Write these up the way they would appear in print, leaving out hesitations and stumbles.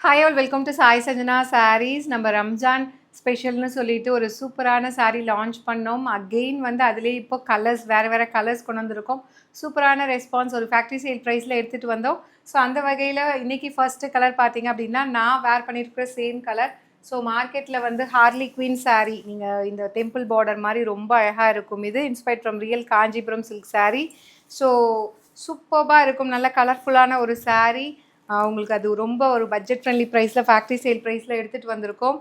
Hi all welcome to Sai Sanjana sarees. நம்ம ரம்ஜான் ஸ்பெஷல்னு சொல்லிட்டு ஒரு சூப்பரான சாரீ லான்ச் பண்ணோம். அகெயின் வந்து அதுலேயே இப்போ கலர்ஸ் வேறு கலர்ஸ் கொண்டு வந்திருக்கோம். சூப்பரான ரெஸ்பான்ஸ் ஒரு ஃபேக்ட்ரி சேல் ப்ரைஸில் எடுத்துகிட்டு வந்தோம். ஸோ அந்த வகையில் இன்றைக்கி ஃபர்ஸ்ட்டு கலர் பார்த்தீங்க அப்படின்னா நான் வேர் பண்ணியிருக்கிற சேம் கலர். ஸோ மார்க்கெட்டில் வந்து ஹார்லி குவீன் சாரீ நீங்கள் இந்த டெம்பிள் பார்டர் மாதிரி ரொம்ப அழகாக இருக்கும். இது inspired from real Kanchipuram silk sari. So சூப்பராக இருக்கும், நல்ல கலர்ஃபுல்லான ஒரு சாரீ. உங்களுக்கு அது ரொம்ப ஒரு பட்ஜெட் ஃப்ரெண்ட்லி ப்ரைஸில் ஃபேக்ட்ரி சேல் ப்ரைஸில் எடுத்துகிட்டு வந்திருக்கோம்.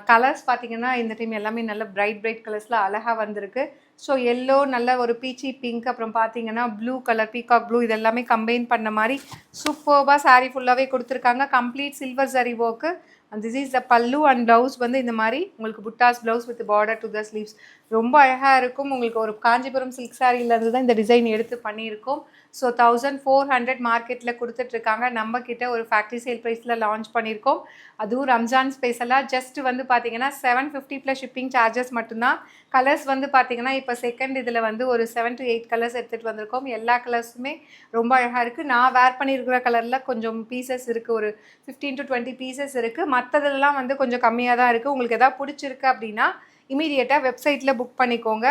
கலர்ஸ் பார்த்திங்கன்னா இந்த டைம் எல்லாமே நல்ல பிரைட் கலர்ஸில் அழகாக வந்திருக்கு. ஸோ எல்லோ, நல்ல ஒரு பீச்சி பிங்க், அப்புறம் பார்த்தீங்கன்னா ப்ளூ கலர், பீகாக் ப்ளூ, இதெல்லாமே கம்பைன் பண்ண மாதிரி சூப்பராக சாரீ ஃபுல்லாகவே கொடுத்துருக்காங்க. கம்ப்ளீட் சில்வர் சரி work. And this is the பல்லு அண்ட் ப்ளவுஸ் வந்து இந்த மாதிரி உங்களுக்கு புட்டாஸ் blouse with border to the sleeves ரொம்ப அழகாக இருக்கும். உங்களுக்கு ஒரு காஞ்சிபுரம் சில்க் சாரியிலேருந்து தான் இந்த டிசைன் எடுத்து பண்ணியிருக்கோம். ஸோ 1400 மார்க்கெட்டில் கொடுத்துட்ருக்காங்க. நம்ம கிட்ட ஒரு ஃபேக்ட்ரி சேல் ப்ரைஸில் லான்ச் பண்ணியிருக்கோம். அதுவும் ரம்ஜான் ஸ்பெஷலாக ஜஸ்ட் வந்து பார்த்தீங்கன்னா 750 ப்ளஸ் ஷிப்பிங் சார்ஜஸ் மட்டும்தான். கலர்ஸ் வந்து பார்த்தீங்கன்னா இப்போ செகண்ட் இதில் வந்து ஒரு 7 to 8 கலர்ஸ் எடுத்துகிட்டு வந்திருக்கோம். எல்லா கலர்ஸுமே ரொம்ப அழகாக இருக்குது. நான் வேர் பண்ணியிருக்கிற கலரில் கொஞ்சம் பீசஸ் இருக்குது, ஒரு 15 to 20 பீசஸ் இருக்குது. மற்றதெல்லாம் வந்து கொஞ்சம் கம்மியாக தான் இருக்குது. உங்களுக்கு எதாவது பிடிச்சிருக்கு அப்படின்னா இமீடியட்டாக வெப்சைட்டில் புக் பண்ணிக்கோங்க.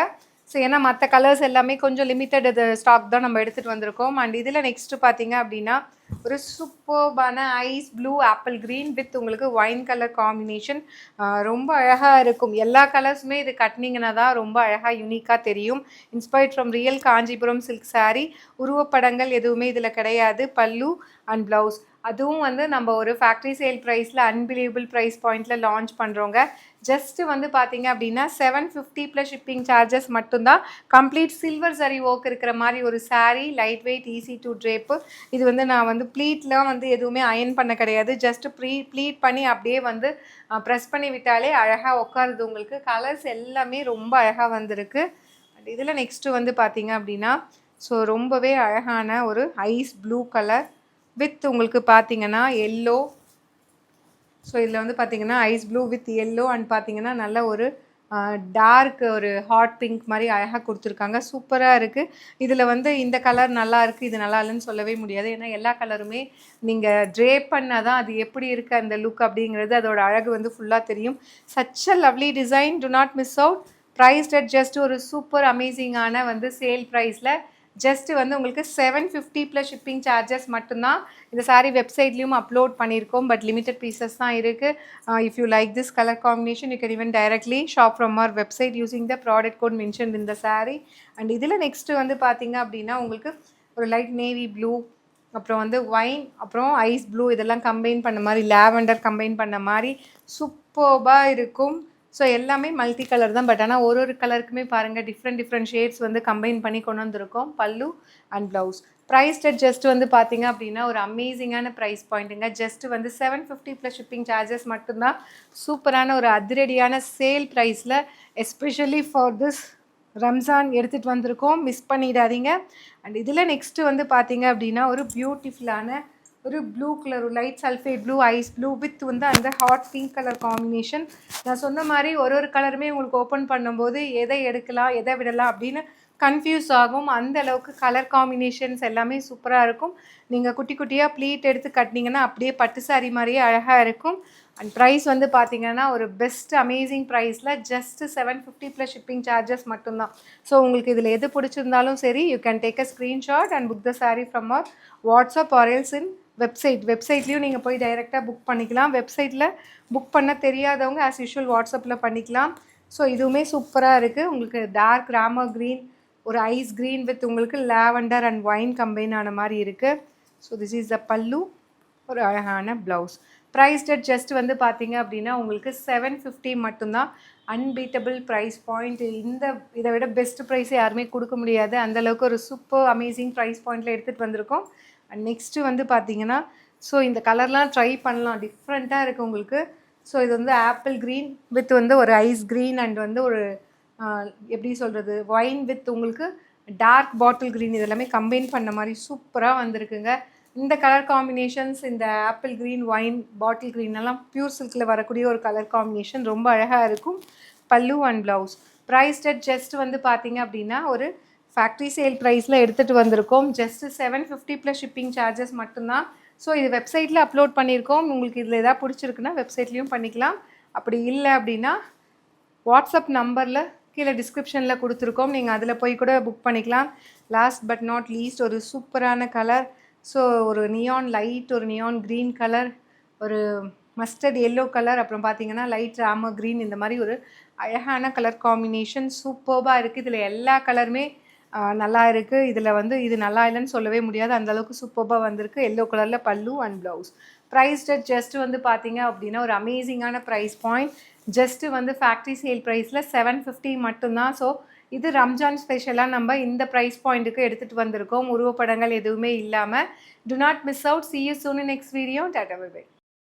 ஸோ ஏன்னா மற்ற கலர்ஸ் எல்லாமே கொஞ்சம் லிமிட்டட் இது ஸ்டாக் தான் நம்ம எடுத்துகிட்டு வந்திருக்கோம். அண்ட் இதில் நெக்ஸ்ட்டு பார்த்தீங்க அப்படின்னா ஒரு சூப்பர்பான ice blue apple green with உங்களுக்கு ஒயின் கலர் காம்பினேஷன் ரொம்ப அழகாக இருக்கும். எல்லா கலர்ஸுமே இது கட்டினீங்கன்னா தான் ரொம்ப அழகாக யூனிக்காக தெரியும். Inspired from real Kanchipuram silk sari. உருவப்படங்கள் எதுவுமே இதில் கிடையாது. பல்லு அண்ட் ப்ளவுஸ் அதுவும் வந்து நம்ம ஒரு ஃபேக்ட்ரி சேல் ப்ரைஸில் அன்பிலீவபிள் ப்ரைஸ் பாயிண்டில் லான்ச் பண்ணுறோங்க. ஜஸ்ட்டு வந்து பார்த்தீங்க அப்படின்னா 750 ப்ளஸ் ஷிப்பிங் சார்ஜஸ் மட்டும்தான். கம்ப்ளீட் சில்வர் சரி ஒர்க் இருக்கிற மாதிரி ஒரு sari, light weight, easy to drape. இது வந்து நான் வந்து ப்ளீட்லாம் வந்து எதுவுமே அயன் பண்ண கிடையாது. ஜஸ்ட்டு ப்ளீட் பண்ணி அப்படியே வந்து ப்ரெஸ் பண்ணி விட்டாலே அழகாக உட்காருது உங்களுக்கு. கலர்ஸ் எல்லாமே ரொம்ப அழகாக வந்திருக்கு. அண்ட் இதில் நெக்ஸ்ட்டு வந்து பார்த்தீங்க அப்படின்னா ஸோ ரொம்பவே அழகான ஒரு ஐஸ் ப்ளூ கலர் வித் உங்களுக்கு பார்த்தீங்கன்னா எல்லோ. ஸோ இதில் வந்து பார்த்தீங்கன்னா ice blue with yellow and பார்த்தீங்கன்னா நல்ல ஒரு டார்க் ஒரு ஹாட் பிங்க் மாதிரி அழகாக கொடுத்துருக்காங்க. சூப்பராக இருக்குது. இதில் வந்து இந்த கலர் நல்லா இருக்குது, இது நல்லா இல்லைன்னு சொல்லவே முடியாது. ஏன்னா எல்லா கலருமே நீங்கள் ட்ரேப் பண்ணால் தான் அது எப்படி இருக்குது அந்த லுக் அப்படிங்கிறது, அதோட அழகு வந்து ஃபுல்லாக தெரியும். Such a lovely design, to not miss out. Prized at just ஒரு சூப்பர் அமேசிங்கான வந்து சேல் ப்ரைஸில் ஜஸ்ட்டு வந்து உங்களுக்கு 750 ப்ளஸ் ஷிப்பிங் சார்ஜஸ் மட்டும்தான். இந்த சாரீ வெப்சைட்லேயும் அப்லோட் பண்ணியிருக்கோம், பட் லிமிட்டட் பீசஸ் தான் இருக்குது. If you like this colour combination you can even directly shop from our website using the product code mention in the saree. And இதில் நெக்ஸ்ட்டு வந்து பார்த்தீங்க அப்படின்னா உங்களுக்கு ஒரு லைட் நேவி ப்ளூ, அப்புறம் வந்து ஒயின், அப்புறம் ஐஸ் ப்ளூ, இதெல்லாம் கம்பைன் பண்ண மாதிரி, லாவெண்டர் கம்பைன் பண்ண மாதிரி சூப்பர்பாக இருக்கும். ஸோ எல்லாமே மல்டி கலர் தான், பட் ஆனால் ஒரு கலருக்குமே பாருங்கள் டிஃப்ரெண்ட் ஷேட்ஸ் வந்து கம்பைன் பண்ணி கொண்டு வந்திருக்கோம். பல்லு அண்ட் ப்ளவுஸ். ப்ரைஸ் ஜஸ்ட் வந்து பார்த்தீங்க அப்படின்னா ஒரு அமேசிங்கான ப்ரைஸ் பாயிண்ட்டுங்க. ஜஸ்ட்டு வந்து 750 ப்ளஸ் ஷிப்பிங் சார்ஜஸ் மட்டும்தான். சூப்பரான ஒரு அதிரடியான சேல் ப்ரைஸில் எஸ்பெஷலி ஃபார் திஸ் ரம்ஜான் எடுத்துகிட்டு வந்திருக்கோம். மிஸ் பண்ணிடாதீங்க. அண்ட் இதில் நெக்ஸ்ட்டு வந்து பார்த்தீங்க அப்படின்னா ஒரு பியூட்டிஃபுல்லான ஒரு ப்ளூ கலர், ஒரு light sulphate blue, ice blue with வந்து அந்த ஹாட் பிங்க் கலர் காம்பினேஷன். நான் சொன்ன மாதிரி ஒரு கலருமே உங்களுக்கு ஓப்பன் பண்ணும்போது எதை எடுக்கலாம் எதை விடலாம் அப்படின்னு கன்ஃபியூஸ் ஆகும். அந்த அளவுக்கு கலர் காம்பினேஷன்ஸ் எல்லாமே சூப்பராக இருக்கும். நீங்கள் குட்டி குட்டியாக ப்ளீட் எடுத்து கட்டினீங்கன்னா அப்படியே பட்டு சாரி மாதிரியே அழகாக இருக்கும். அண்ட் ப்ரைஸ் வந்து பார்த்தீங்கன்னா ஒரு பெஸ்ட் அமேசிங் ப்ரைஸில் ஜஸ்ட்டு 750 ப்ளஸ் ஷிப்பிங் சார்ஜஸ் மட்டும்தான். ஸோ உங்களுக்கு இதில் எது பிடிச்சிருந்தாலும் சரி, you can take a screenshot and book the sari from our WhatsApp or else in வெப்சைட்லேயும் நீங்கள் போய் டைரெக்டாக புக் பண்ணிக்கலாம். வெப்சைட்டில் புக் பண்ண தெரியாதவங்க ஆஸ் யூஷுவல் வாட்ஸ்அப்பில் பண்ணிக்கலாம். ஸோ இதுவுமே சூப்பராக இருக்குது. உங்களுக்கு டார்க் ராமர் க்ரீன், ஒரு ஐஸ் க்ரீன் வித் உங்களுக்கு லாவெண்டர் அண்ட் ஒயின் கம்பைன் ஆன மாதிரி இருக்குது. ஸோ திஸ் இஸ் த பல்லு, ஒரு அழகான ப்ளவுஸ். ப்ரைஸ்ட் ஜஸ்ட் வந்து பார்த்தீங்க அப்படின்னா உங்களுக்கு 750 மட்டும்தான். Unbeatable price point. இதை விட பெஸ்ட் ப்ரைஸ் யாருமே கொடுக்க முடியாது. அந்தளவுக்கு ஒரு சூப்பர் அமேசிங் ப்ரைஸ் பாயிண்டில் எடுத்துகிட்டு வந்திருக்கோம். அண்ட் நெக்ஸ்ட்டு வந்து பார்த்தீங்கன்னா ஸோ இந்த கலர்லாம் ட்ரை பண்ணலாம், டிஃப்ரெண்ட்டாக இருக்குது உங்களுக்கு. ஸோ இது வந்து ஆப்பிள் க்ரீன் வித் வந்து ஒரு ஐஸ் க்ரீன் அண்ட் வந்து ஒரு எப்படி சொல்கிறது ஒயின் வித் உங்களுக்கு டார்க் பாட்டில் க்ரீன், இதெல்லாமே கம்பைன் பண்ண மாதிரி சூப்பராக வந்திருக்குங்க. இந்த கலர் காம்பினேஷன்ஸ், இந்த apple green, wine, bottle green எல்லாம் பியூர் சில்கில் வரக்கூடிய ஒரு கலர் காம்பினேஷன், ரொம்ப அழகாக இருக்கும். பல்லு அண்ட் ப்ளவுஸ். ப்ரைஸ் ஜஸ்ட் வந்து பார்த்தீங்க அப்படின்னா ஒரு ஃபேக்ட்ரி சேல் ப்ரைஸில் எடுத்துகிட்டு வந்திருக்கோம். ஜஸ்ட்டு 750 ப்ளஸ் ஷிப்பிங் சார்ஜஸ் மட்டும்தான். ஸோ இது வெப்சைட்டில் அப்லோட் பண்ணியிருக்கோம். உங்களுக்கு இதில் எதாவது பிடிச்சிருக்குன்னா வெப்சைட்லேயும் பண்ணிக்கலாம். அப்படி இல்லை அப்படின்னா வாட்ஸ்அப் நம்பரில் கீழே டிஸ்கிரிப்ஷனில் கொடுத்துருக்கோம். நீங்கள் அதில் போய் கூட புக் பண்ணிக்கலாம். லாஸ்ட் பட் நாட் லீஸ்ட் ஒரு சூப்பரான கலர். ஸோ ஒரு நியான் லைட், ஒரு நியான் க்ரீன் கலர், ஒரு மஸ்டர்ட் எல்லோ கலர், அப்புறம் பார்த்தீங்கன்னா லைட் ராமர் க்ரீன், இந்த மாதிரி ஒரு அழகான கலர் காம்பினேஷன் சூப்பர்பாக இருக்குது. இதில் எல்லா கலருமே நல்லா இருக்குது. இதில் வந்து இது நல்லா இல்லைன்னு சொல்லவே முடியாது, அந்தளவுக்கு சூப்பர்பாக வந்திருக்கு. எல்லோ கலரில் பல்லு அண்ட் ப்ளவுஸ். ப்ரைஸ்டு ஜஸ்ட்டு வந்து பார்த்தீங்க அப்படின்னா ஒரு அமேசிங்கான ப்ரைஸ் பாயிண்ட். ஜஸ்ட்டு வந்து ஃபேக்ட்ரி சேல் ப்ரைஸில் 750 மட்டும்தான். ஸோ இது ரம்ஜான் ஸ்பெஷலாக நம்ம இந்த ப்ரைஸ் பாயிண்ட்டுக்கு எடுத்துகிட்டு வந்திருக்கோம், உருவப்படங்கள் எதுவுமே இல்லாமல். Do not miss out. see you soon in next video. டாடா பை பை.